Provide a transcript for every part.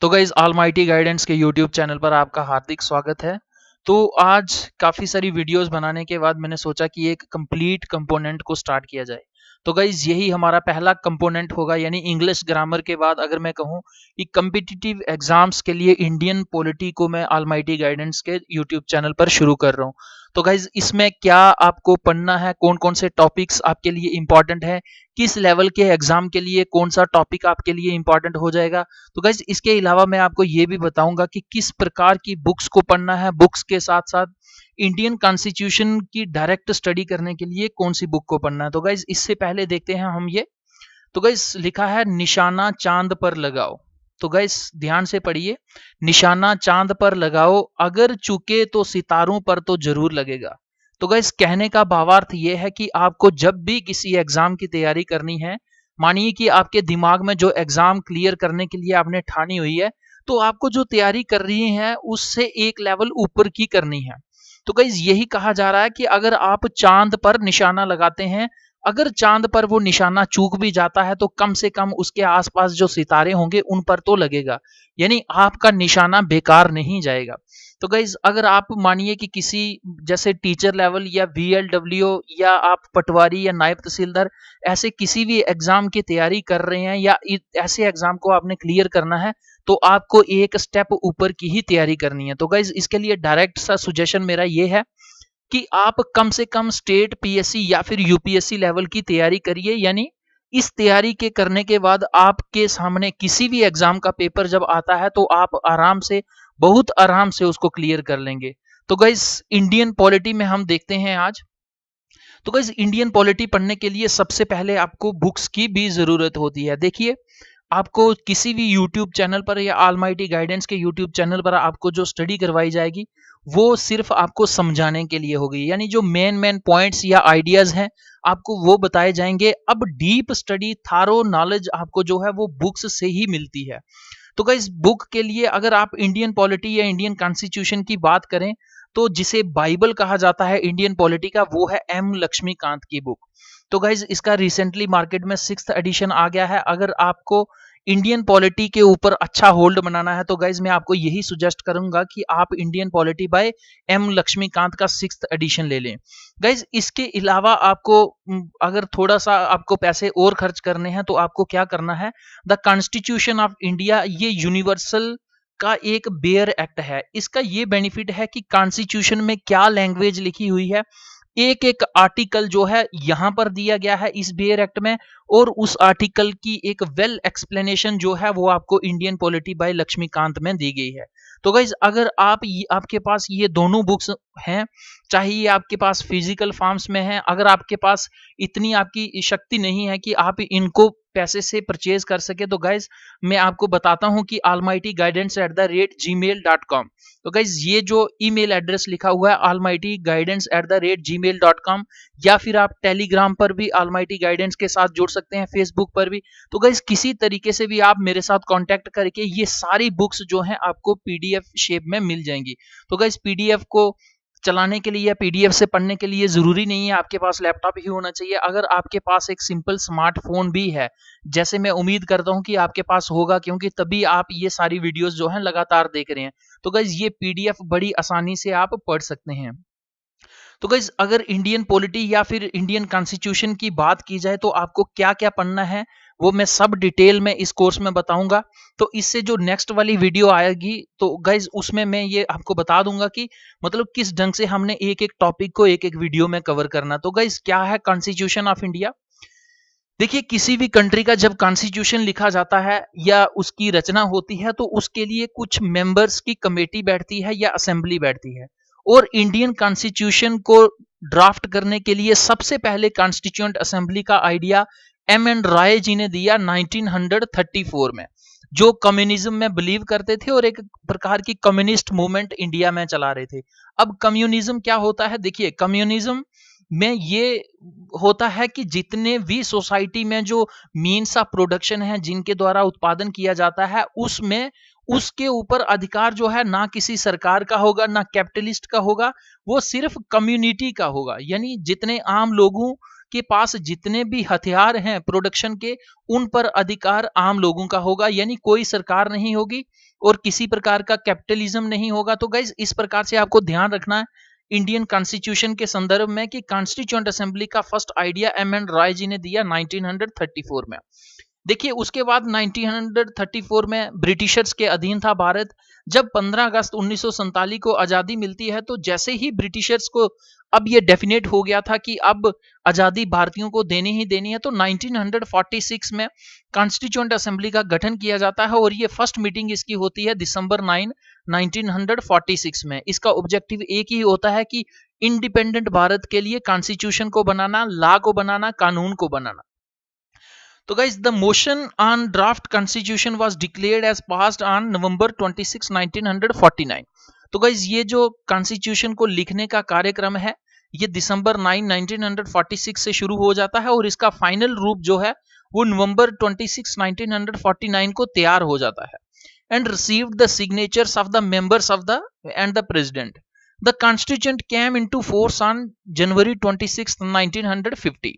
तो guys almighty Guidance के YouTube channel पर आपका हार्दिक स्वागत है। तो आज काफ़ी सारी वीडियोस बनाने के बाद मैंने सोचा कि एक कंप्लीट कंपोनेंट को स्टार्ट किया जाए। तो गाइज यही हमारा पहला कंपोनेंट होगा, यानी इंग्लिश ग्रामर के बाद अगर मैं कहूँ कि कम्पिटिटिव एग्जाम्स के लिए इंडियन पॉलिटी को मैं ऑलमाइटी गाइडेंस के यूट्यूब चैनल पर शुरू कर रहा हूँ। तो गाइज इसमें क्या आपको पढ़ना है, कौन कौन से टॉपिक्स आपके लिए इंपॉर्टेंट है, किस लेवल के एग्जाम के लिए कौन सा टॉपिक आपके लिए इंपॉर्टेंट हो जाएगा। तो गाइज इसके अलावा मैं आपको ये भी बताऊंगा कि किस प्रकार की बुक्स को पढ़ना है। बुक्स के साथ साथ इंडियन कॉन्स्टिट्यूशन की डायरेक्ट स्टडी करने के लिए कौन सी बुक को पढ़ना है। तो गाइज इससे पहले देखते हैं हम ये। तो गाइज लिखा है निशाना चांद पर लगाओ। तो गाइज ध्यान से पढ़िए, निशाना चांद पर लगाओ, अगर चुके तो सितारों पर तो जरूर लगेगा। तो गाइज कहने का भावार्थ ये है कि आपको जब भी किसी एग्जाम की तैयारी करनी है, मानिए कि आपके दिमाग में जो एग्जाम क्लियर करने के लिए आपने ठानी हुई है, तो आपको जो तैयारी कर रही है उससे एक लेवल ऊपर की करनी है। तो गाइज यही कहा जा रहा है कि अगर आप चांद पर निशाना लगाते हैं, अगर चांद पर वो निशाना चूक भी जाता है तो कम से कम उसके आसपास जो सितारे होंगे उन पर तो लगेगा, यानी आपका निशाना बेकार नहीं जाएगा। तो गाइज अगर आप मानिए कि किसी जैसे टीचर लेवल या VLW या आप पटवारी या नायब तहसीलदार ऐसे किसी भी एग्जाम की तैयारी कर रहे हैं या ऐसे एग्जाम को आपने क्लियर करना है, तो आपको एक स्टेप ऊपर की ही तैयारी करनी है। तो गाइज इसके लिए डायरेक्ट सा सुजेशन मेरा ये है कि आप कम से कम स्टेट PSC या फिर UPSC लेवल की तैयारी करिए। यानी इस तैयारी के करने के बाद आपके सामने किसी भी एग्जाम का पेपर जब आता है तो आप आराम से, बहुत आराम से उसको क्लियर कर लेंगे। तो गाइस इंडियन पॉलिटी में हम देखते हैं आज। तो गाइस इंडियन पॉलिटी पढ़ने के लिए सबसे पहले आपको बुक्स की भी जरूरत होती है। देखिए, आपको किसी भी यूट्यूब चैनल पर या ऑलमाइटी गाइडेंस के यूट्यूब चैनल पर आपको जो स्टडी करवाई जाएगी वो सिर्फ आपको समझाने के लिए होगी, यानी जो मेन मेन पॉइंट्स या आइडियाज हैं आपको वो बताए जाएंगे। अब डीप स्टडी, थारो नॉलेज आपको जो है वो बुक्स से ही मिलती है। तो गाइस बुक के लिए अगर आप इंडियन पॉलिटी या इंडियन कॉन्स्टिट्यूशन की बात करें, तो जिसे बाइबल कहा जाता है इंडियन पॉलिटी का, वो है M लक्ष्मीकांत की बुक। तो गाइज इसका रिसेंटली मार्केट में 6th एडिशन आ गया है। अगर आपको इंडियन पॉलिटी के ऊपर अच्छा होल्ड बनाना है तो गाइज मैं आपको यही सुजेस्ट करूंगा कि आप Indian polity by M Laxmikanth का 6th एडिशन ले लें। गाइज इसके अलावा आपको अगर थोड़ा सा आपको पैसे और खर्च करने हैं तो आपको क्या करना है, द कॉन्स्टिट्यूशन ऑफ इंडिया, ये यूनिवर्सल का एक बेयर एक्ट है। इसका ये बेनिफिट है कि कॉन्स्टिट्यूशन में क्या लैंग्वेज लिखी हुई है, एक एक आर्टिकल जो है यहां पर दिया गया है इस बेयर एक्ट में, और उस आर्टिकल की एक वेल एक्सप्लेनेशन जो है वो आपको इंडियन पॉलिटी बाय लक्ष्मीकांत में दी गई है। तो गाइज अगर आपके पास ये दोनों बुक्स हैं, चाहे ये आपके पास फिजिकल फॉर्म्स में है, अगर आपके पास इतनी आपकी शक्ति नहीं है कि आप इनको पैसे से परचेज कर सके, तो गाइज मैं आपको बताता हूं कि almightyguidance@gmail.com। तो गाइज ये जो ईमेल एड्रेस लिखा हुआ है almightyguidance@gmail.com, या फिर आप टेलीग्राम पर भी ऑलमाइटी गाइडेंस के साथ जुड़ सकते हैं, फेसबुक पर भी। तो गाइज किसी तरीके से भी आप मेरे साथ कांटेक्ट करके ये सारी बुक्स जो हैं आपको PDF शेप में मिल जाएंगी। तो गाइज PDF को चलाने के लिए या PDF से पढ़ने के लिए जरूरी नहीं है आपके पास लैपटॉप ही होना चाहिए। अगर आपके पास एक सिंपल स्मार्टफोन भी है, जैसे मैं उम्मीद करता हूं कि आपके पास होगा, क्योंकि तभी आप ये सारी वीडियोस जो हैं लगातार देख रहे हैं, तो गाइज ये PDF बड़ी आसानी से आप पढ़ सकते हैं। तो गाइज अगर इंडियन पॉलिटी या फिर इंडियन कॉन्स्टिट्यूशन की बात की जाए तो आपको क्या क्या पढ़ना है वो मैं सब डिटेल में इस कोर्स में बताऊंगा। तो इससे जो नेक्स्ट वाली वीडियो आएगी तो गाइज उसमें मैं ये आपको बता दूंगा कि मतलब किस ढंग से हमने एक एक टॉपिक को एक एक वीडियो में कवर करना। तो गाइज क्या है कॉन्स्टिट्यूशन ऑफ इंडिया? देखिए, किसी भी कंट्री का जब कॉन्स्टिट्यूशन लिखा जाता है या उसकी रचना होती है तो उसके लिए कुछ मेंबर्स की कमेटी बैठती है या असेंबली बैठती है, और इंडियन कॉन्स्टिट्यूशन को ड्राफ्ट करने के लिए सबसे पहले कॉन्स्टिट्यूएंट असेंबली का idea M N Rai ji ने दिया 1934 में, जो कम्युनिज्म में बिलीव करते थे और एक प्रकार की कम्युनिस्ट मूवमेंट इंडिया में चला रहे थे। अब कम्युनिज्म क्या होता है? देखिए, कम्युनिज्म में ये होता है कि जितने भी सोसाइटी में जो मीन्स ऑफ प्रोडक्शन है, जिनके द्वारा उत्पादन किया जाता है, उसमें उसके ऊपर अधिकार जो है ना किसी सरकार का होगा ना कैपिटलिस्ट का होगा, वो सिर्फ कम्युनिटी का होगा। यानी जितने आम लोगों के पास जितने भी हथियार हैं प्रोडक्शन के, उन पर अधिकार आम लोगों का होगा, यानी कोई सरकार नहीं होगी और किसी प्रकार का कैपिटलिज्म नहीं होगा। तो गाइज इस प्रकार से आपको ध्यान रखना है इंडियन कॉन्स्टिट्यूशन के संदर्भ में कि कॉन्स्टिट्यूएंट असेंबली का first idea M N Rai ji ने दिया 1934 में। देखिए उसके बाद 1934 में ब्रिटिशर्स के अधीन था भारत। जब 15 अगस्त 1947 को आजादी मिलती है, तो जैसे ही ब्रिटिशर्स को अब ये डेफिनेट हो गया था कि अब आजादी भारतीयों को देनी ही देनी है, तो 1946 में कॉन्स्टिट्यूएंट असेंबली का गठन किया जाता है और ये फर्स्ट मीटिंग इसकी होती है दिसंबर 9 1946 में। इसका ऑब्जेक्टिव एक ही होता है कि इंडिपेंडेंट भारत के लिए कॉन्स्टिट्यूशन को बनाना, लॉ को बनाना, कानून को बनाना। तो guys the motion on draft constitution was declared as passed on November 26 1949। तो गाइस ये जो कॉन्स्टिट्यूशन को लिखने का कार्यक्रम है ये दिसंबर 9 1946 से शुरू हो जाता है और इसका फाइनल रूप जो है वो नवंबर 26 1949 को तैयार हो जाता है and received the signatures of the members of the end the president. The constitution came into force on January 26 1950।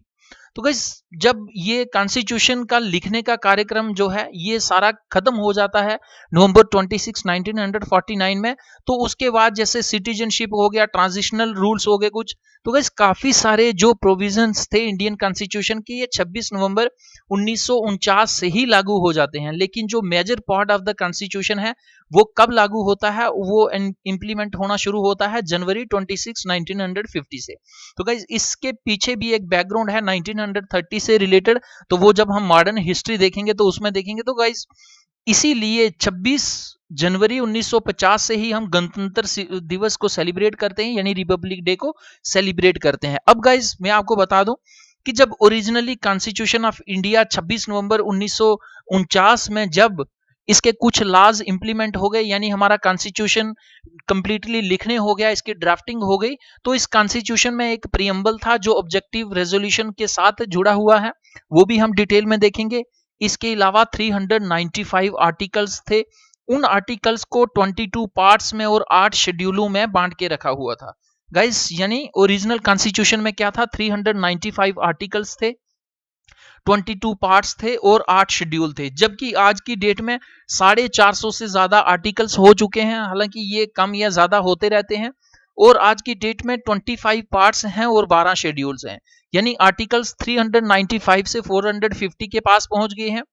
तो गाइस जब ये कॉन्स्टिट्यूशन का लिखने का कार्यक्रम जो है ये सारा खत्म हो जाता है नवंबर 26 1949 में, तो उसके बाद जैसे सिटीजनशिप हो गया, ट्रांजिशनल रूल्स हो गए कुछ, तो गाइस काफी सारे जो प्रोविजंस थे इंडियन कॉन्स्टिट्यूशन के ये 26 नवंबर 1949 से ही लागू हो जाते हैं। लेकिन जो major part of the constitution है वो कब लागू होता है, वो इंप्लीमेंट होना शुरू होता है जनवरी 26 1950 से। तो गाइस इसके पीछे भी एक बैकग्राउंड है 1930 से रिलेटेड, तो वो जब हम मॉडर्न हिस्ट्री देखेंगे तो उसमें देखेंगे। तो गाइस इसीलिए 26 जनवरी 1950 से ही हम गणतंत्र दिवस को सेलिब्रेट करते हैं, यानी रिपब्लिक डे को सेलिब्रेट करते हैं। अब गाइस मैं आपको बता दूं कि जब ओरिजिनली कॉन्स्टिट्यूशन ऑफ इंडिया 26 नवंबर 1949 में जब इसके कुछ लॉज इंप्लीमेंट हो गए, यानी हमारा कॉन्स्टिट्यूशन कंप्लीटली लिखने हो गया, इसकी ड्राफ्टिंग हो गई, तो इस कॉन्स्टिट्यूशन में एक प्रियम्बल था जो ऑब्जेक्टिव रेजोल्यूशन के साथ जुड़ा हुआ है, वो भी हम डिटेल में देखेंगे। इसके अलावा 395 आर्टिकल्स थे। उन आर्टिकल्स को 22 पार्ट्स में और 8 शेड्यूलों में बांट के रखा हुआ था गाइस। यानी ओरिजिनल कॉन्स्टिट्यूशन में क्या था, 395 आर्टिकल्स थे, 22 पार्ट्स थे और 8 शेड्यूल थे, जबकि आज की डेट में 450 से ज्यादा आर्टिकल्स हो चुके हैं। हालांकि ये कम या ज्यादा होते रहते हैं, और आज की डेट में 25 पार्ट्स हैं और 12 शेड्यूल्स हैं, यानी आर्टिकल्स 395 से 450 के पास पहुंच गए हैं।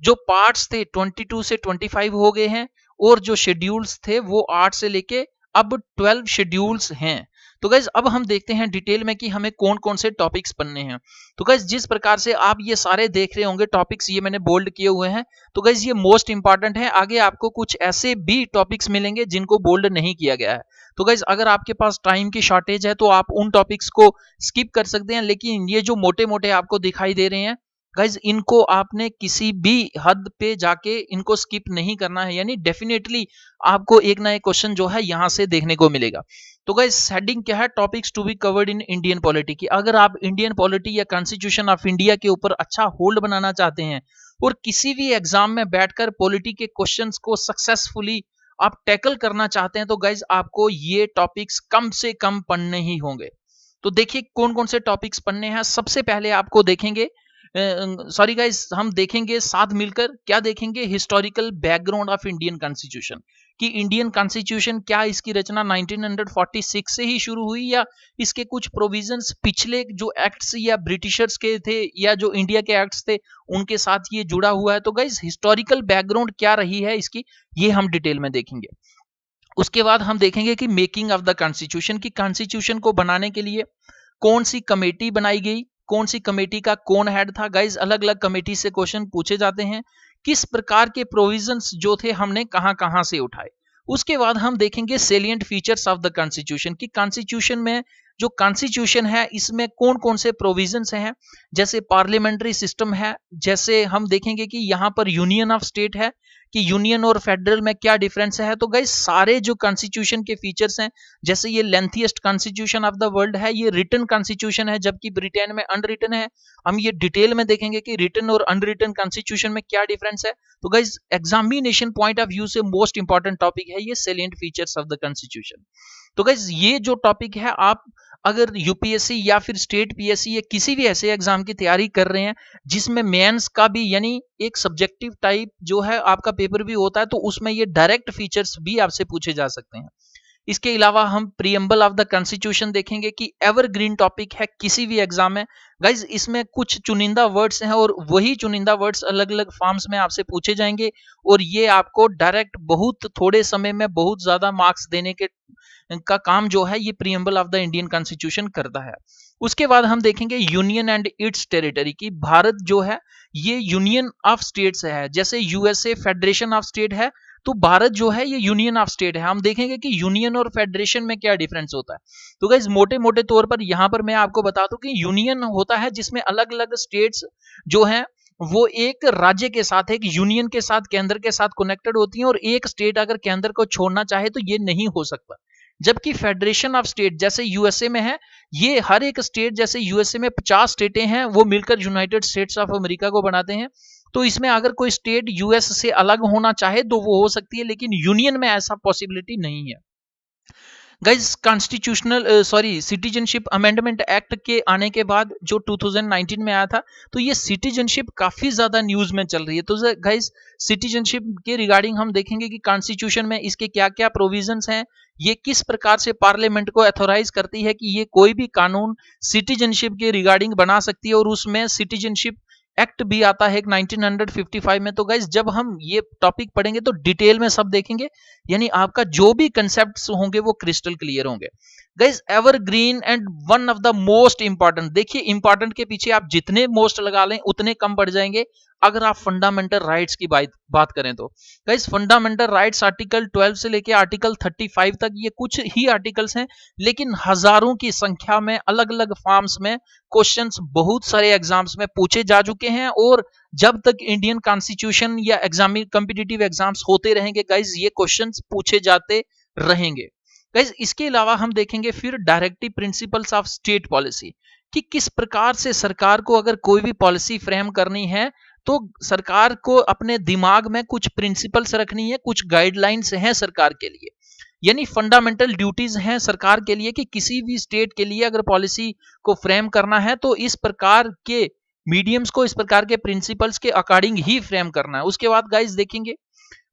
जो पार्ट्स थे 22 से 25 हो गए हैं, और जो शेड्यूल्स थे वो 8 से लेके अब 12 शेड्यूल्स हैं। तो गाइज अब हम देखते हैं डिटेल में कि हमें कौन कौन से टॉपिक्स पढ़ने हैं। तो गाइज जिस प्रकार से आप ये सारे देख रहे होंगे टॉपिक्स, ये मैंने बोल्ड किए हुए हैं, तो गाइज ये मोस्ट इंपॉर्टेंट है। आगे आपको कुछ ऐसे भी टॉपिक्स मिलेंगे जिनको बोल्ड नहीं किया गया है। तो गाइज अगर आपके पास टाइम की शॉर्टेज है तो आप उन टॉपिक्स को स्किप कर सकते हैं, लेकिन ये जो मोटे मोटे आपको दिखाई दे रहे हैं गाइज इनको आपने किसी भी हद पे जाके इनको स्किप नहीं करना है, यानी डेफिनेटली आपको एक ना एक क्वेश्चन जो है यहां से देखने को मिलेगा। तो गाइज हेडिंग क्या है, topics to be covered in Indian polity की। अगर आप इंडियन पॉलिटी या कॉन्स्टिट्यूशन ऑफ इंडिया के ऊपर अच्छा होल्ड बनाना चाहते हैं और किसी भी एग्जाम में बैठकर पॉलिटी के क्वेश्चंस को सक्सेसफुली आप टैकल करना चाहते हैं, तो गाइज आपको ये टॉपिक्स कम से कम पढ़ने ही होंगे। तो देखिए कौन कौन से टॉपिक्स पढ़ने हैं। सबसे पहले आपको देखेंगे सॉरी गाइस हम देखेंगे साथ मिलकर क्या देखेंगे, historical background of Indian constitution, कि इंडियन कॉन्स्टिट्यूशन क्या इसकी रचना 1946 से ही शुरू हुई या इसके कुछ प्रोविजंस पिछले जो एक्ट्स या ब्रिटिशर्स के थे या जो इंडिया के एक्ट्स थे उनके साथ ये जुड़ा हुआ है। तो गाइस हिस्टोरिकल बैकग्राउंड क्या रही है इसकी, ये हम डिटेल में देखेंगे। उसके बाद हम देखेंगे कि मेकिंग ऑफ द कॉन्स्टिट्यूशन, की कॉन्स्टिट्यूशन को बनाने के लिए कौन सी कमेटी बनाई गई, कौन सी कमेटी का कौन हेड था। गाइज अलग अलग कमेटी से क्वेश्चन पूछे जाते हैं, किस प्रकार के प्रोविजंस जो थे हमने कहां कहां से उठाए। उसके बाद हम देखेंगे salient features of the constitution, की कॉन्स्टिट्यूशन में जो कॉन्स्टिट्यूशन है इसमें कौन कौन से प्रोविजंस हैं, जैसे पार्लियामेंट्री सिस्टम है, जैसे हम देखेंगे कि यहाँ पर यूनियन ऑफ स्टेट है, कि यूनियन और फेडरल में क्या डिफरेंस है। तो गाइस सारे जो कॉन्स्टिट्यूशन के फीचर्स हैं, जैसे ये lengthiest constitution of the world है, ये रिटन कॉन्स्टिट्यूशन है, जबकि ब्रिटेन में अनरिटन है। हम ये डिटेल में देखेंगे कि रिटन और अनरिटन कॉन्स्टिट्यूशन में क्या डिफरेंस है। तो guys examination point of view से मोस्ट इंपॉर्टेंट टॉपिक है ये salient features of the constitution. तो गाइस ये जो टॉपिक है आप अगर यूपीएससी या फिर स्टेट पीएससी या किसी भी ऐसे एग्जाम की तैयारी कर रहे हैं जिसमें मेंस का भी यानी एक सब्जेक्टिव टाइप जो है आपका पेपर भी होता है, तो उसमें ये डायरेक्ट फीचर्स भी आपसे पूछे जा सकते हैं। इसके अलावा हम प्रीएम्बल ऑफ द कॉन्स्टिट्यूशन देखेंगे कि एवरग्रीन टॉपिक है किसी भी एग्जाम में। गाइज इसमें कुछ चुनिंदा वर्ड्स हैं और वही चुनिंदा वर्ड्स अलग अलग फॉर्म्स में आपसे पूछे जाएंगे और ये आपको डायरेक्ट बहुत थोड़े समय में बहुत ज्यादा मार्क्स देने के का काम जो है ये preamble of the Indian constitution करता है। उसके बाद हम देखेंगे यूनियन एंड इट्स टेरिटरी की भारत जो है ये यूनियन ऑफ स्टेट्स है, जैसे यूएसए फेडरेशन ऑफ स्टेट है, तो भारत जो है ये यूनियन ऑफ स्टेट है। हम देखेंगे कि यूनियन और फेडरेशन में क्या डिफरेंस होता है। तो गाइस मोटे मोटे तौर पर यहां पर मैं आपको बता दूं कि यूनियन होता है जिसमें अलग अलग स्टेट्स जो हैं वो एक राज्य के साथ, एक यूनियन के साथ, केंद्र के साथ कनेक्टेड होती हैं और एक स्टेट अगर केंद्र को छोड़ना चाहे तो ये नहीं हो सकता। जबकि फेडरेशन ऑफ स्टेट जैसे यूएसए में है, ये हर एक स्टेट जैसे यूएसए में 50 स्टेटें हैं वो मिलकर यूनाइटेड स्टेट्स ऑफ अमेरिका को बनाते हैं। तो इसमें अगर कोई स्टेट यूएस से अलग होना चाहे तो वो हो सकती है, लेकिन यूनियन में ऐसा पॉसिबिलिटी नहीं है। Guys constitutional citizenship amendment act के आने के बाद जो 2019 में आया था, तो ये सिटीजनशिप काफी ज्यादा न्यूज में चल रही है। तो गाइज सिटीजनशिप के रिगार्डिंग हम देखेंगे कि कॉन्स्टिट्यूशन में इसके क्या क्या प्रोविजंस हैं, ये किस प्रकार से पार्लियामेंट को अथोराइज करती है कि ये कोई भी कानून सिटीजनशिप के रिगार्डिंग बना सकती है, और उसमें सिटीजनशिप एक्ट भी आता है 1955 में। तो गाइज जब हम ये टॉपिक पढ़ेंगे तो डिटेल में सब देखेंगे, यानी आपका जो भी कंसेप्ट्स होंगे वो क्रिस्टल क्लियर होंगे। Guys evergreen and one of the most important, देखिए इंपॉर्टेंट के पीछे आप जितने मोस्ट लगा लें उतने कम पड़ जाएंगे अगर आप फंडामेंटल राइट्स की बात करें तो। गाइज फंडामेंटल राइट्स आर्टिकल 12 से लेके आर्टिकल 35 तक ये कुछ ही आर्टिकल्स हैं, लेकिन हजारों की संख्या में अलग अलग फॉर्म्स में क्वेश्चंस बहुत सारे एग्जाम्स में पूछे जा चुके हैं, और जब तक इंडियन कॉन्स्टिट्यूशन या एग्जाम कॉम्पिटिटिव एग्जाम्स होते रहेंगे गाइज ये क्वेश्चंस पूछे जाते रहेंगे। गाइज इसके अलावा हम देखेंगे फिर directive principles of state policy, कि किस प्रकार से सरकार को अगर कोई भी पॉलिसी फ्रेम करनी है तो सरकार को अपने दिमाग में कुछ प्रिंसिपल्स रखनी है, कुछ गाइडलाइंस हैं सरकार के लिए, यानी फंडामेंटल ड्यूटीज हैं सरकार के लिए कि किसी भी स्टेट के लिए अगर पॉलिसी को फ्रेम करना है तो इस प्रकार के मीडियम्स को, इस प्रकार के प्रिंसिपल्स के अकॉर्डिंग ही फ्रेम करना है। उसके बाद गाइज देखेंगे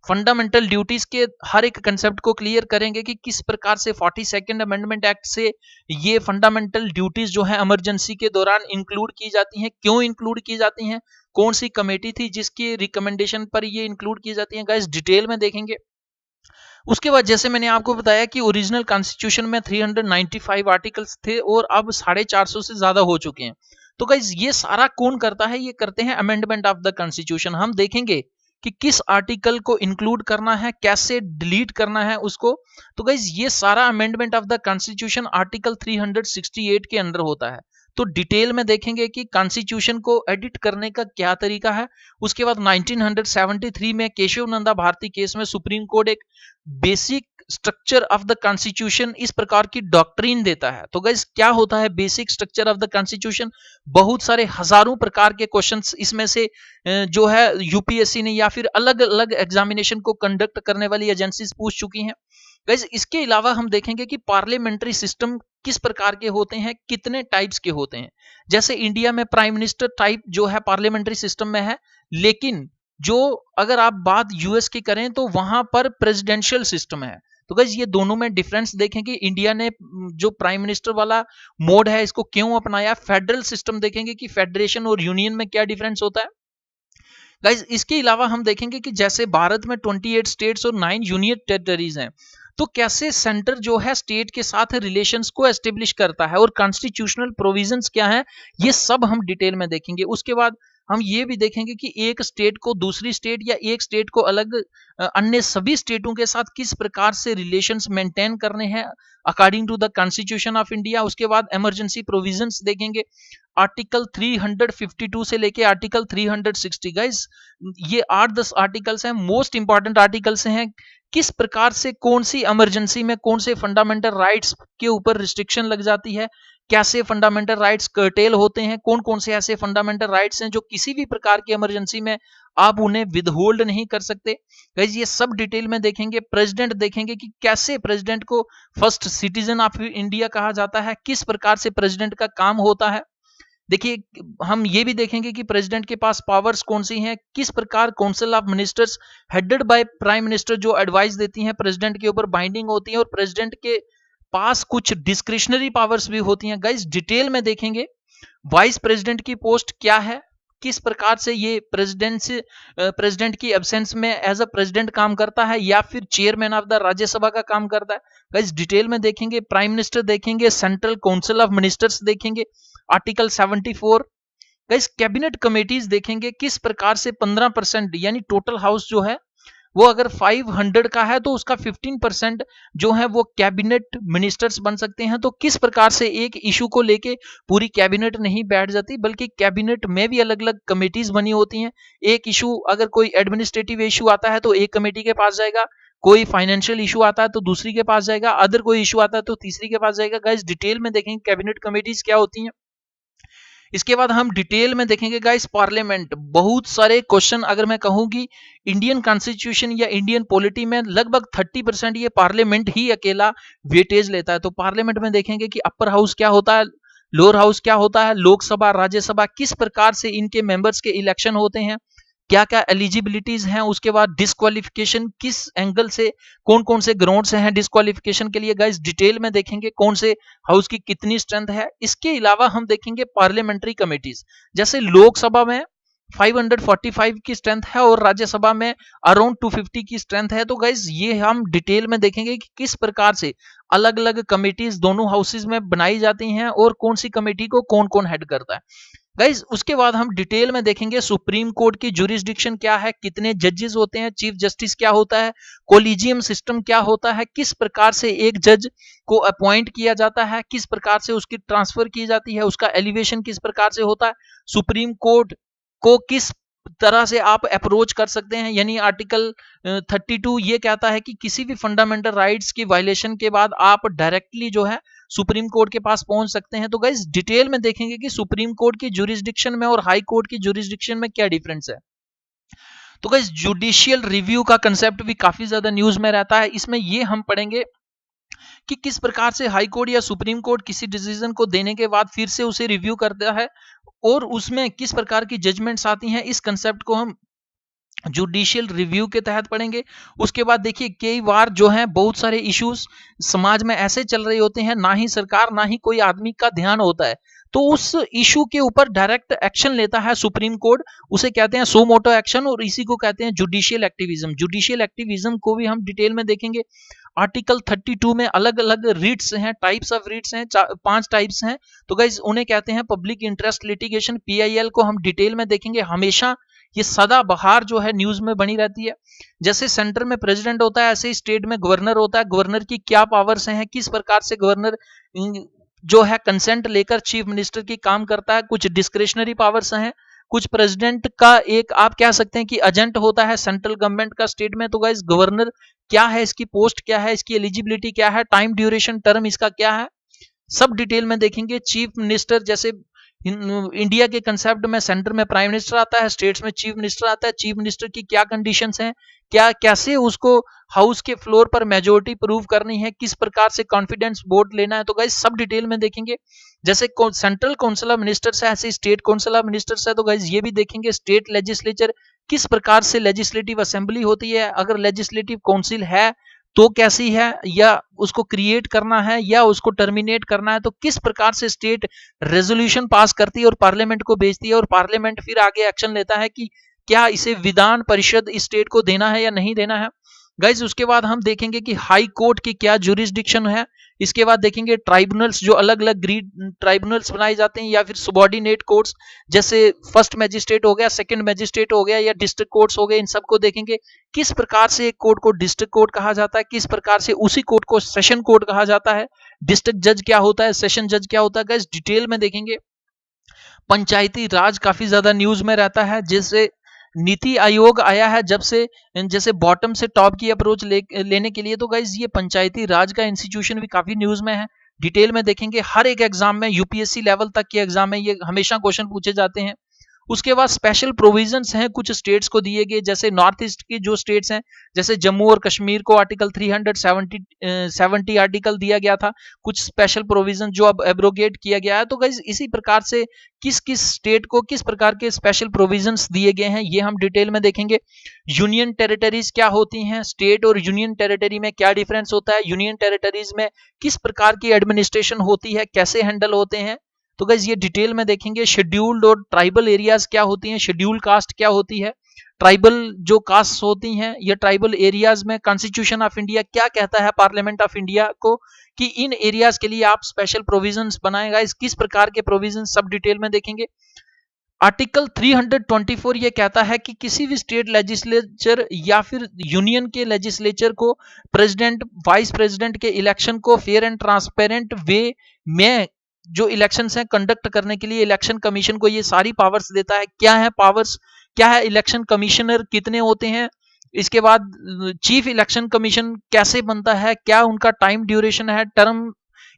फंडामेंटल ड्यूटीज के हर एक कंसेप्ट को क्लियर करेंगे कि किस प्रकार से 42nd अमेंडमेंट एक्ट से ये फंडामेंटल ड्यूटीज जो है इमरजेंसी के दौरान इंक्लूड की जाती हैं, क्यों इंक्लूड की जाती हैं, कौन सी कमेटी थी जिसकी रिकमेंडेशन पर ये इंक्लूड की जाती हैं, गाइस डिटेल में देखेंगे। उसके बाद जैसे मैंने आपको बताया कि ओरिजिनल कॉन्स्टिट्यूशन में 395 आर्टिकल्स थे और अब 450 से ज्यादा हो चुके हैं। तो गाइस ये सारा कौन करता है, ये करते हैं अमेंडमेंट ऑफ द कॉन्स्टिट्यूशन। हम देखेंगे कि किस आर्टिकल को इंक्लूड करना है, कैसे डिलीट करना है उसको। तो गाइस ये सारा amendment of the constitution article 368 के अंदर होता है। तो डिटेल में देखेंगे कि कॉन्स्टिट्यूशन को एडिट करने का क्या तरीका है। उसके बाद 1973 में केशव नंदा भारती केस में सुप्रीम कोर्ट एक basic structure of the constitution इस प्रकार की डॉक्ट्रिन देता है। तो गाइस क्या होता है basic structure of the constitution, बहुत सारे हजारों प्रकार के क्वेश्चंस इसमें से जो है यूपीएससी ने या फिर अलग अलग एग्जामिनेशन को कंडक्ट करने वाली एजेंसीज पूछ चुकी हैं। गाइस इसके अलावा हम देखेंगे कि पार्लियामेंट्री सिस्टम किस प्रकार के होते हैं, कितने टाइप्स के होते हैं। जैसे इंडिया में प्राइम मिनिस्टर टाइप जो है पार्लियामेंट्री सिस्टम में है, लेकिन जो अगर आप बात यूएस की करें तो वहां पर प्रेसिडेंशियल सिस्टम है। तो गाइस ये दोनों में डिफरेंस देखेंगे, इंडिया ने जो प्राइम मिनिस्टर वाला मोड है इसको क्यों अपनाया। फेडरल सिस्टम देखेंगे कि फेडरेशन और यूनियन में क्या डिफरेंस होता है। गाइस इसके अलावा हम देखेंगे कि जैसे भारत में 28 स्टेट्स और 9 यूनियन टेरिटरीज हैं, तो कैसे सेंटर जो है स्टेट के साथ रिलेशंस को एस्टेब्लिश करता है और कॉन्स्टिट्यूशनल प्रोविजंस क्या है, ये सब हम डिटेल में देखेंगे। उसके बाद हम ये भी देखेंगे कि एक स्टेट को दूसरी स्टेट या एक स्टेट को अलग अन्य सभी स्टेटों के साथ किस प्रकार से रिलेशंस मेंटेन करने हैं according to the constitution of India. उसके बाद इमरजेंसी प्रोविजंस देखेंगे आर्टिकल 352 से लेके आर्टिकल 360। गाइस ये 8-10 आर्टिकल्स हैं, मोस्ट इंपॉर्टेंट आर्टिकल्स हैं। किस प्रकार से कौन सी इमरजेंसी में कौन से फंडामेंटल राइट्स के ऊपर रिस्ट्रिक्शन लग जाती है, कैसे फंडामेंटल राइट्स कर्टेल होते हैं, कौन कौन से ऐसे फंडामेंटल राइट्स हैं जो किसी भी प्रकार की इमरजेंसी में आप उन्हें विदहोल्ड नहीं कर सकते। गाइस ये सब डिटेल में देखेंगे। प्रेसिडेंट देखेंगे कि कैसे प्रेसिडेंट को फर्स्ट सिटीजन ऑफ इंडिया कहा जाता है, किस प्रकार से प्रेसिडेंट का काम होता है। देखिए, हम ये भी देखेंगे कि प्रेसिडेंट के पास पावर्स कौन सी हैं, किस प्रकार council of ministers headed by prime minister जो एडवाइस देती हैं प्रेसिडेंट के ऊपर बाइंडिंग होती है, और प्रेसिडेंट के पास कुछ डिस्क्रिशनरी पावर्स भी होती हैं। गाइस डिटेल में देखेंगे वाइस प्रेसिडेंट की पोस्ट क्या है, किस प्रकार से ये प्रेसिडेंट की एब्सेंस में एज अ प्रेसिडेंट काम करता है या फिर चेयरमैन ऑफ द राज्यसभा का काम करता है। गाइस डिटेल में देखेंगे। प्राइम मिनिस्टर देखेंगे, सेंट्रल काउंसिल ऑफ मिनिस्टर्स देखेंगे, आर्टिकल 74। गाइस कैबिनेट कमेटीज देखेंगे, किस प्रकार से 15% यानी टोटल हाउस जो है वो अगर 500 का है तो उसका 15% जो है वो कैबिनेट मिनिस्टर्स बन सकते हैं। तो किस प्रकार से एक इशू को लेके पूरी कैबिनेट नहीं बैठ जाती, बल्कि कैबिनेट में भी अलग अलग कमेटीज बनी होती हैं। एक इशू अगर कोई एडमिनिस्ट्रेटिव इशू आता है तो एक कमेटी के पास जाएगा, कोई फाइनेंशियल इशू आता है तो दूसरी के पास जाएगा, अदर कोई इशू आता है तो तीसरी के पास जाएगा। गाइस डिटेल में देखेंगे कैबिनेट कमेटीज क्या होती हैं। इसके बाद हम डिटेल में देखेंगे गाइस पार्लियामेंट। बहुत सारे क्वेश्चन अगर मैं कहूं कि इंडियन कॉन्स्टिट्यूशन या इंडियन पॉलिटी में लगभग 30% ये पार्लियामेंट ही अकेला वेटेज लेता है। तो पार्लियामेंट में देखेंगे कि अपर हाउस क्या होता है, लोअर हाउस क्या होता है, लोकसभा, राज्यसभा, किस प्रकार से इनके मेंबर्स के इलेक्शन होते हैं, क्या क्या एलिजिबिलिटीज हैं, उसके बाद डिस्क्वालिफिकेशन किस एंगल से, कौन कौन से ग्राउंड्स हैं डिस्क्वालिफिकेशन के लिए। गाइस डिटेल में देखेंगे कौन से हाउस की कितनी स्ट्रेंथ है। इसके अलावा हम देखेंगे पार्लियामेंट्री कमेटीज, जैसे लोकसभा में 545 की स्ट्रेंथ है और राज्यसभा में अराउंड 250 की स्ट्रेंथ है। तो गाइस ये हम डिटेल में देखेंगे कि किस प्रकार से अलग अलग कमेटीज दोनों हाउसेज में बनाई जाती हैं और कौन सी कमेटी को कौन कौन हेड करता है। गाइज उसके बाद हम डिटेल में देखेंगे सुप्रीम कोर्ट की जुरिस्डिक्शन क्या है, कितने जजेस होते हैं, चीफ जस्टिस क्या होता है, कोलिजियम सिस्टम क्या होता है, किस प्रकार से एक जज को अपॉइंट किया जाता है, किस प्रकार से उसकी ट्रांसफर की जाती है, उसका एलिवेशन किस प्रकार से होता है, सुप्रीम कोर्ट को किस तरह से आप अप्रोच कर सकते हैं। यानी आर्टिकल 32 ये कहता है कि किसी भी फंडामेंटल राइट्स की वायलेशन के बाद आप डायरेक्टली जो है सुप्रीम कोर्ट के पास पहुंच सकते हैं। तो गाइस डिटेल में देखेंगे कि सुप्रीम कोर्ट की जुरिस्डिक्शन में और हाई कोर्ट की जुरिस्डिक्शन में क्या डिफरेंस है। तो गाइस जुडिशियल रिव्यू का कंसेप्ट भी काफी ज्यादा न्यूज में रहता है। इसमें ये हम पढ़ेंगे कि किस प्रकार से हाई कोर्ट या सुप्रीम कोर्ट किसी डिसीजन को देने के बाद फिर से उसे रिव्यू करता है और उसमें किस प्रकार की जजमेंट्स आती हैं। इस कंसेप्ट को हम जुडिशियल रिव्यू के तहत पढ़ेंगे। उसके बाद देखिए कई बार जो है बहुत सारे इश्यूज समाज में ऐसे चल रहे होते हैं, ना ही सरकार ना ही कोई आदमी का ध्यान होता है, तो उस इशू के ऊपर डायरेक्ट एक्शन लेता है सुप्रीम कोर्ट। उसे कहते हैं सो मोटो एक्शन और इसी को कहते हैं जुडिशियल एक्टिविज्म। जुडिशियल एक्टिविज्म को भी हम डिटेल में देखेंगे। आर्टिकल 32 में अलग अलग रीट्स हैं, टाइप्स ऑफ रीट्स हैं, 5 टाइप्स हैं। तो गाइज उन्हें कहते हैं पब्लिक इंटरेस्ट लिटिगेशन, PIL को हम डिटेल में देखेंगे। हमेशा ये सदाबहार जो है न्यूज में बनी रहती है। जैसे सेंटर में प्रेसिडेंट होता है ऐसे ही स्टेट में गवर्नर होता है। गवर्नर की क्या पावर्स हैं, किस प्रकार से गवर्नर जो है कंसेंट लेकर चीफ मिनिस्टर की काम करता है, कुछ डिस्क्रिशनरी पावर्स हैं, कुछ प्रेसिडेंट का एक आप कह सकते हैं कि एजेंट होता है सेंट्रल गवर्नमेंट का स्टेट में। तो गाइस गवर्नर क्या है, इसकी पोस्ट क्या है, इसकी एलिजिबिलिटी क्या है, टाइम ड्यूरेशन टर्म इसका क्या है, सब डिटेल में देखेंगे। चीफ मिनिस्टर जैसे इंडिया के कंसेप्ट में सेंटर में प्राइम मिनिस्टर आता है, स्टेट्स में चीफ मिनिस्टर आता है। चीफ मिनिस्टर की क्या कंडीशंस हैं, क्या कैसे उसको हाउस के फ्लोर पर मेजोरिटी प्रूव करनी है, किस प्रकार से कॉन्फिडेंस वोट लेना है। तो गाइस सब डिटेल में देखेंगे। जैसे सेंट्रल काउंसिल ऑफ मिनिस्टर्स है ऐसे स्टेट काउंसिल ऑफ मिनिस्टर्स है। तो गाइस ये भी देखेंगे स्टेट लेजिस्लेचर किस प्रकार से लेजिस्लेटिव असेंबली होती है, अगर लेजिस्लेटिव काउंसिल है तो कैसी है, या उसको क्रिएट करना है या उसको टर्मिनेट करना है, तो किस प्रकार से स्टेट रेजोल्यूशन पास करती है और पार्लियामेंट को भेजती है और पार्लियामेंट फिर आगे एक्शन लेता है कि क्या इसे विधान परिषद स्टेट को देना है या नहीं देना है। गाइज उसके बाद हम देखेंगे कि हाई कोर्ट की क्या जुरिस्डिक्शन है। इसके बाद देखेंगे ट्राइब्यूनल्स, जो अलग अलग ट्राइब्यूनल्स बनाए जाते हैं या फिर सबॉर्डिनेट कोर्ट्स, जैसे फर्स्ट मैजिस्ट्रेट हो गया, सेकंड मैजिस्ट्रेट हो गया या डिस्ट्रिक्ट कोर्ट्स हो गए। इन सबको देखेंगे किस प्रकार से एक कोर्ट को डिस्ट्रिक्ट कोर्ट कहा जाता है, किस प्रकार से उसी कोर्ट को सेशन कोर्ट कहा जाता है, डिस्ट्रिक्ट जज क्या होता है, सेशन जज क्या होता है। गाइस डिटेल में देखेंगे। पंचायती राज काफी ज्यादा न्यूज में रहता है। जैसे नीति आयोग आया है जब से, जैसे बॉटम से टॉप की अप्रोच लेने के लिए। तो गाइज ये पंचायती राज का इंस्टीट्यूशन भी काफी न्यूज में है। डिटेल में देखेंगे। हर एक एग्जाम में, यूपीएससी लेवल तक के एग्जाम में ये हमेशा क्वेश्चन पूछे जाते हैं। उसके बाद स्पेशल प्रोविजंस हैं कुछ स्टेट्स को दिए गए, जैसे नॉर्थ ईस्ट की जो स्टेट्स हैं, जैसे जम्मू और कश्मीर को आर्टिकल 370 आर्टिकल दिया गया था, कुछ स्पेशल प्रोविजन जो अब एब्रोगेट किया गया है। तो गाइस इसी प्रकार से किस किस स्टेट को किस प्रकार के स्पेशल प्रोविजंस दिए गए हैं ये हम डिटेल में देखेंगे। यूनियन टेरिटरीज क्या होती हैं, स्टेट और यूनियन टेरिटरी में क्या डिफरेंस होता है, यूनियन टेरिटरीज में किस प्रकार की एडमिनिस्ट्रेशन होती है, कैसे हैंडल होते हैं, तो गाइस ये डिटेल में देखेंगे। शेड्यूल्ड और ट्राइबल एरियाज क्या होती हैं, शेड्यूल कास्ट क्या होती है, ट्राइबल जो कास्ट होती हैं, ये ट्राइबल एरियाज में कॉन्स्टिट्यूशन ऑफ इंडिया क्या कहता है पार्लियामेंट ऑफ इंडिया को कि इन एरियाज के लिए आप स्पेशल प्रोविजंस बनाएगा, इस किस प्रकार के प्रोविजंस सब डिटेल में देखेंगे। आर्टिकल 324 ये कहता है कि किसी भी स्टेट लेजिस्लेचर या फिर यूनियन के लेजिस्लेचर को प्रेसिडेंट वाइस प्रेसिडेंट के इलेक्शन को फेयर एंड ट्रांसपेरेंट वे में जो इलेक्शंस हैं कंडक्ट करने के लिए इलेक्शन कमीशन को ये सारी पावर्स देता है। क्या है पावर्स, क्या है, इलेक्शन कमिश्नर कितने होते हैं, इसके बाद चीफ इलेक्शन कमीशन कैसे बनता है, क्या उनका टाइम ड्यूरेशन है, टर्म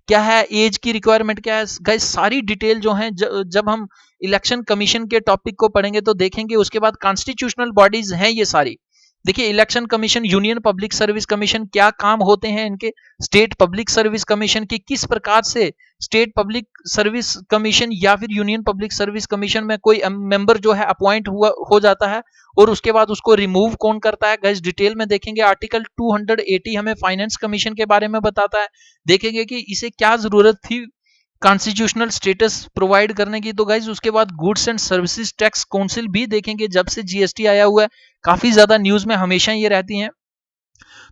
क्या है, एज की रिक्वायरमेंट क्या है, गाइस सारी डिटेल जो है जब हम इलेक्शन कमीशन के टॉपिक को पढ़ेंगे तो देखेंगे। उसके बाद कॉन्स्टिट्यूशनल बॉडीज हैं ये सारी, देखिए election commission, union public service commission क्या काम होते हैं इनके, स्टेट पब्लिक सर्विस कमीशन की किस प्रकार से स्टेट पब्लिक सर्विस कमीशन या फिर यूनियन पब्लिक सर्विस कमीशन में कोई मेंबर जो है अपॉइंट हुआ हो जाता है और उसके बाद उसको रिमूव कौन करता है, गाइस डिटेल में देखेंगे। आर्टिकल 280 हमें फाइनेंस कमीशन के बारे में बताता है, देखेंगे कि इसे क्या जरूरत थी कॉन्स्टिट्यूशनल स्टेटस प्रोवाइड करने की। तो गाइज उसके बाद goods and services tax council भी देखेंगे, जब से जीएसटी आया हुआ है काफी ज्यादा न्यूज में हमेशा ये रहती हैं।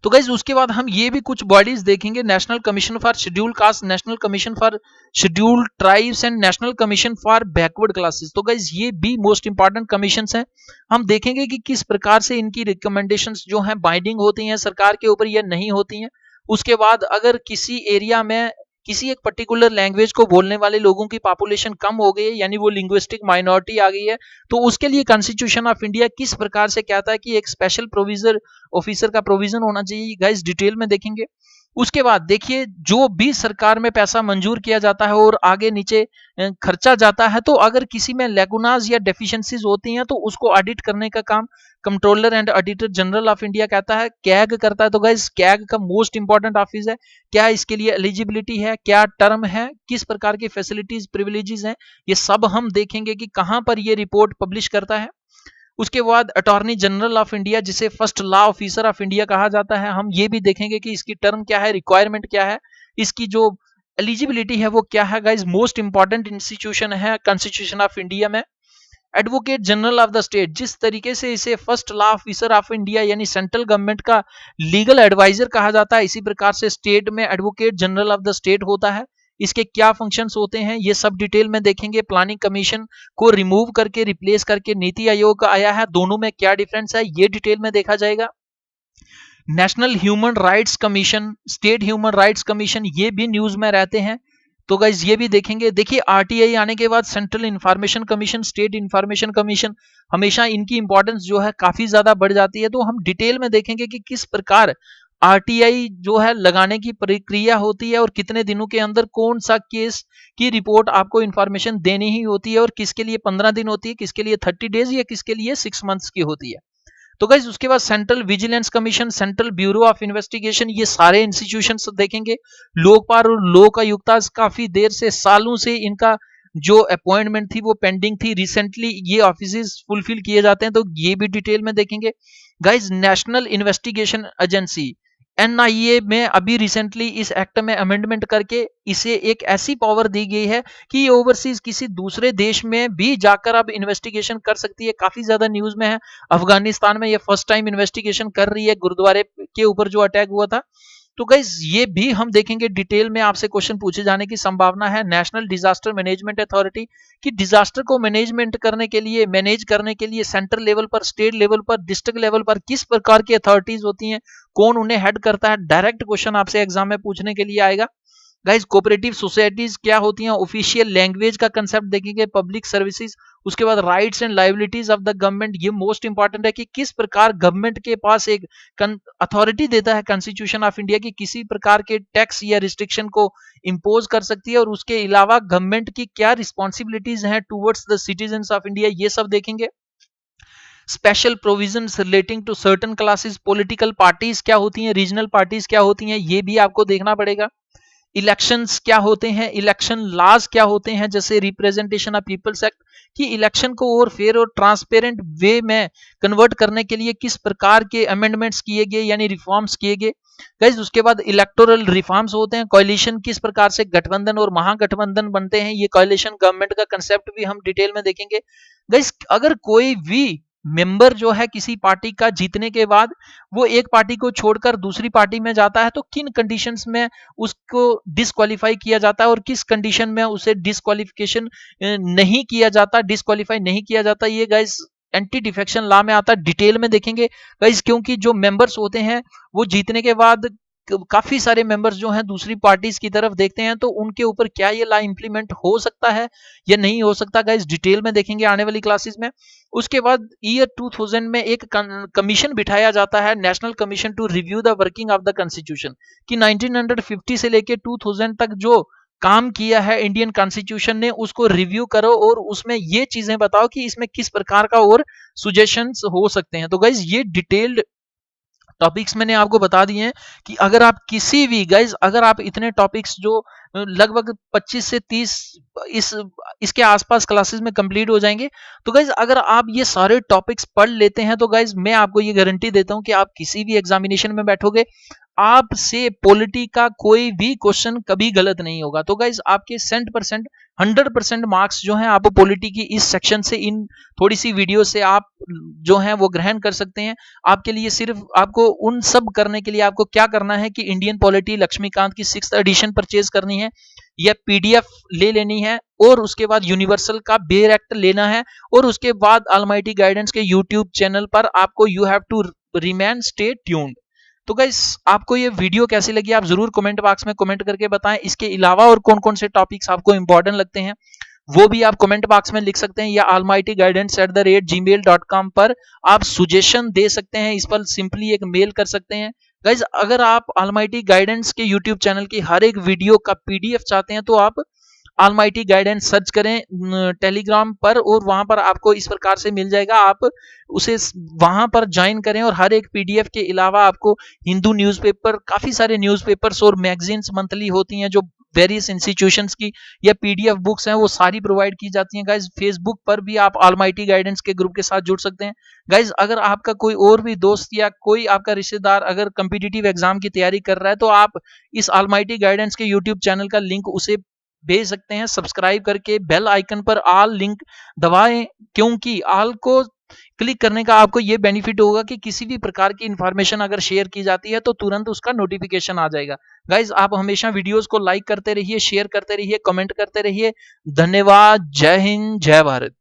तो गाइज उसके बाद हम ये भी कुछ बॉडीज देखेंगे, national commission for schedule caste, national commission for schedule tribes and national commission for backward classes. तो गाइज ये भी मोस्ट इंपॉर्टेंट कमीशंस हैं। हम देखेंगे कि किस प्रकार से इनकी रिकमेंडेशंस जो हैं बाइंडिंग होती हैं सरकार के ऊपर या नहीं होती हैं। उसके बाद अगर किसी एरिया में किसी एक पर्टिकुलर लैंग्वेज को बोलने वाले लोगों की पॉपुलेशन कम हो गई है, यानी वो लिंग्विस्टिक माइनॉरिटी आ गई है, तो उसके लिए कॉन्स्टिट्यूशन ऑफ इंडिया किस प्रकार से कहता है कि एक स्पेशल प्रोविजन ऑफिसर का प्रोविजन होना चाहिए, गाइस डिटेल में देखेंगे। उसके बाद देखिए जो भी सरकार में पैसा मंजूर किया जाता है और आगे नीचे खर्चा जाता है, तो अगर किसी में लेगुनाज या डेफिशिएंसीज होती हैं तो उसको ऑडिट करने का काम controller and auditor general of India कहता है, कैग करता है। तो गाइस कैग का मोस्ट इंपॉर्टेंट ऑफिस है, क्या इसके लिए एलिजिबिलिटी है, क्या टर्म है, किस प्रकार की फैसिलिटीज प्रिविलेजेस हैं, ये सब हम देखेंगे कि कहां पर ये रिपोर्ट पब्लिश करता है। उसके बाद अटॉर्नी जनरल ऑफ इंडिया जिसे first law officer of India कहा जाता है, हम ये भी देखेंगे कि इसकी टर्म क्या है, रिक्वायरमेंट क्या है, इसकी जो एलिजिबिलिटी है वो क्या है। गाइस मोस्ट इंपॉर्टेंट इंस्टीट्यूशन है कॉन्स्टिट्यूशन ऑफ इंडिया में। Advocate general of the state, जिस तरीके से इसे first law officer of India यानी सेंट्रल गवर्नमेंट का लीगल एडवाइजर कहा जाता है, इसी प्रकार से स्टेट में advocate general of the state होता है। इसके क्या फंक्शंस होते हैं ये सब डिटेल में देखेंगे। प्लानिंग कमीशन को रिमूव करके रिप्लेस करके नीति आयोग आया है, दोनों में क्या डिफरेंस है ये डिटेल में देखा जाएगा। National human rights commission, state human rights commission, ये भी न्यूज में रहते हैं, तो गाइज ये भी देखेंगे। देखिए आरटीआई आने के बाद central information commission, state information commission, हमेशा इनकी इंपॉर्टेंस जो है काफी ज्यादा बढ़ जाती है। तो हम डिटेल में देखेंगे कि किस प्रकार आरटीआई जो है लगाने की प्रक्रिया होती है और कितने दिनों के अंदर कौन सा केस की रिपोर्ट आपको इंफॉर्मेशन देनी ही होती है, और किसके लिए 15 दिन होती है, किसके लिए 30 डेज या किसके लिए 6 मंथ्स की होती है। तो गाइज उसके बाद central vigilance commission, central bureau of investigation, ये सारे इंस्टीट्यूशंस देखेंगे। लोकपाल और लोक आयुक्ता काफी देर से, सालों से इनका जो अपॉइंटमेंट थी वो पेंडिंग थी, रिसेंटली ये ऑफिसेज फुलफिल किए जाते हैं, तो ये भी डिटेल में देखेंगे। Guys national investigation agency NIA में अभी रिसेंटली इस एक्ट में अमेंडमेंट करके इसे एक ऐसी पावर दी गई है कि ये ओवरसीज किसी दूसरे देश में भी जाकर अब इन्वेस्टिगेशन कर सकती है। काफी ज्यादा न्यूज में है, अफगानिस्तान में ये फर्स्ट टाइम इन्वेस्टिगेशन कर रही है गुरुद्वारे के ऊपर जो अटैक हुआ था। तो गाइज ये भी हम देखेंगे डिटेल में, आपसे क्वेश्चन पूछे जाने की संभावना है। नेशनल डिजास्टर मैनेजमेंट अथॉरिटी कि डिजास्टर को मैनेज करने के लिए सेंट्रल लेवल पर, स्टेट लेवल पर, डिस्ट्रिक्ट लेवल पर किस प्रकार की अथॉरिटीज होती हैं, कौन उन्हें हेड करता है, डायरेक्ट क्वेश्चन आपसे एग्जाम में पूछने के लिए आएगा। गाइज कोऑपरेटिव सोसाइटीज क्या होती हैं, ऑफिशियल लैंग्वेज का कंसेप्ट देखेंगे, पब्लिक सर्विसेज, उसके बाद rights and liabilities of the government. ये मोस्ट इंपॉर्टेंट है कि किस प्रकार गवर्नमेंट के पास एक अथॉरिटी देता है कॉन्स्टिट्यूशन ऑफ इंडिया की किसी प्रकार के टैक्स या रिस्ट्रिक्शन को इंपोज कर सकती है, और उसके अलावा गवर्नमेंट की क्या रिस्पॉन्सिबिलिटीज हैं towards the citizens of India, ये सब देखेंगे। Special provisions relating to certain classes, political parties क्या होती हैं, रीजनल पार्टीज क्या होती हैं, ये भी आपको देखना पड़ेगा। इलेक्शंस क्या होते हैं, इलेक्शन लॉज क्या होते हैं, जैसे रिप्रेजेंटेशन ऑफ पीपल्स एक्ट, कि इलेक्शन को और फेयर और ट्रांसपेरेंट वे में कन्वर्ट करने के लिए किस प्रकार के अमेंडमेंट्स किए गए यानी रिफॉर्म्स किए गए। गाइस उसके बाद इलेक्टोरल रिफॉर्म्स होते हैं, कोalition किस प्रकार से गठबंधन और महागठबंधन बनते हैं, ये कोalition गवर्नमेंट का कंसेप्ट भी हम डिटेल में देखेंगे। गाइस अगर कोई भी मेंबर जो है किसी पार्टी का जीतने के बाद वो एक पार्टी को छोड़कर दूसरी पार्टी में जाता है तो किन कंडीशंस में उसको डिस्क्वालीफाई किया जाता है और किस कंडीशन में उसे डिस्क्वालिफिकेशन नहीं किया जाता, डिस्क्वालीफाई नहीं किया जाता, ये गाइस एंटी डिफेक्शन लॉ में आता है, डिटेल में देखेंगे गाइस। क्योंकि जो मेंबर्स होते हैं वो जीतने के बाद काफी सारे मेंबर्स जो हैं दूसरी पार्टीज की तरफ देखते हैं, तो उनके ऊपर क्या ये लॉ इंप्लीमेंट हो सकता है या नहीं हो सकता, गाइस डिटेल में देखेंगे आने वाली क्लासेस में। उसके बाद ईयर 2000 में एक कमीशन बिठाया जाता है, national commission to review the working of the constitution, कि 1950 से लेके 2000 तक जो काम किया है इंडियन कॉन्स्टिट्यूशन ने उसको रिव्यू करो और उसमें ये चीजें बताओ कि इसमें किस प्रकार का और सुजेशंस हो सकते हैं। तो गाइज ये डिटेल्ड टॉपिक्स मैंने आपको बता दिए हैं कि अगर आप किसी भी गाइज अगर आप इतने टॉपिक्स जो लगभग 25 से 30 इस इसके आसपास क्लासेस में कंप्लीट हो जाएंगे, तो गाइज अगर आप ये सारे टॉपिक्स पढ़ लेते हैं तो गाइज मैं आपको ये गारंटी देता हूं कि आप किसी भी एग्जामिनेशन में बैठोगे आपसे पॉलिटी का कोई भी क्वेश्चन कभी गलत नहीं होगा। तो गाइज आपके 100% मार्क्स जो हैं आप पॉलिटी की इस सेक्शन से इन थोड़ी सी वीडियो से आप जो हैं वो ग्रहण कर सकते हैं। आपके लिए सिर्फ आपको उन सब करने के लिए आपको क्या करना है कि इंडियन पॉलिटी लक्ष्मीकांत की 6th एडिशन परचेज करनी है या पीडीएफ ले लेनी है, और उसके बाद यूनिवर्सल का बेयर एक्ट लेना है, और उसके बाद ऑलमाइटी गाइडेंस के यूट्यूब चैनल पर आपको you have to remain stay tuned. तो गाइस आपको ये वीडियो कैसी लगी आप जरूर कमेंट बॉक्स में कमेंट करके बताएं। इसके अलावा और कौन कौन से टॉपिक्स आपको इंपॉर्टेंट लगते हैं वो भी आप कमेंट बॉक्स में लिख सकते हैं, या almightyguidance@gmail.com पर आप सुजेशन दे सकते हैं, इस पर सिंपली एक मेल कर सकते हैं। गाइज अगर आप ऑलमाइटी गाइडेंस के यूट्यूब चैनल की हर एक वीडियो का पीडीएफ चाहते हैं तो आप ऑलमाइटी गाइडेंस सर्च करें टेलीग्राम पर, और वहां पर आपको इस प्रकार से मिल जाएगा, आप उसे वहां पर ज्वाइन करें। और हर एक पीडीएफ के अलावा आपको हिंदू न्यूज़पेपर, काफी सारे न्यूज़पेपर्स और मैगजीन्स मंथली होती हैं जो वेरियस इंस्टीट्यूशंस की या पीडीएफ बुक्स हैं वो सारी प्रोवाइड की जाती हैं। गाइज फेसबुक पर भी आप ऑलमाइटी गाइडेंस के ग्रुप के साथ जुड़ सकते हैं। गाइज अगर आपका कोई और भी दोस्त या कोई आपका रिश्तेदार अगर कम्पिटिटिव एग्जाम की तैयारी कर रहा है तो आप इस ऑलमाइटी गाइडेंस के यूट्यूब चैनल का लिंक उसे भेज सकते हैं, सब्सक्राइब करके बेल आइकन पर ऑल लिंक दबाएं, क्योंकि ऑल को क्लिक करने का आपको ये बेनिफिट होगा कि किसी भी प्रकार की इंफॉर्मेशन अगर शेयर की जाती है तो तुरंत उसका नोटिफिकेशन आ जाएगा। गाइज आप हमेशा वीडियोस को लाइक करते रहिए, शेयर करते रहिए, कमेंट करते रहिए। धन्यवाद। जय हिंद, जय भारत।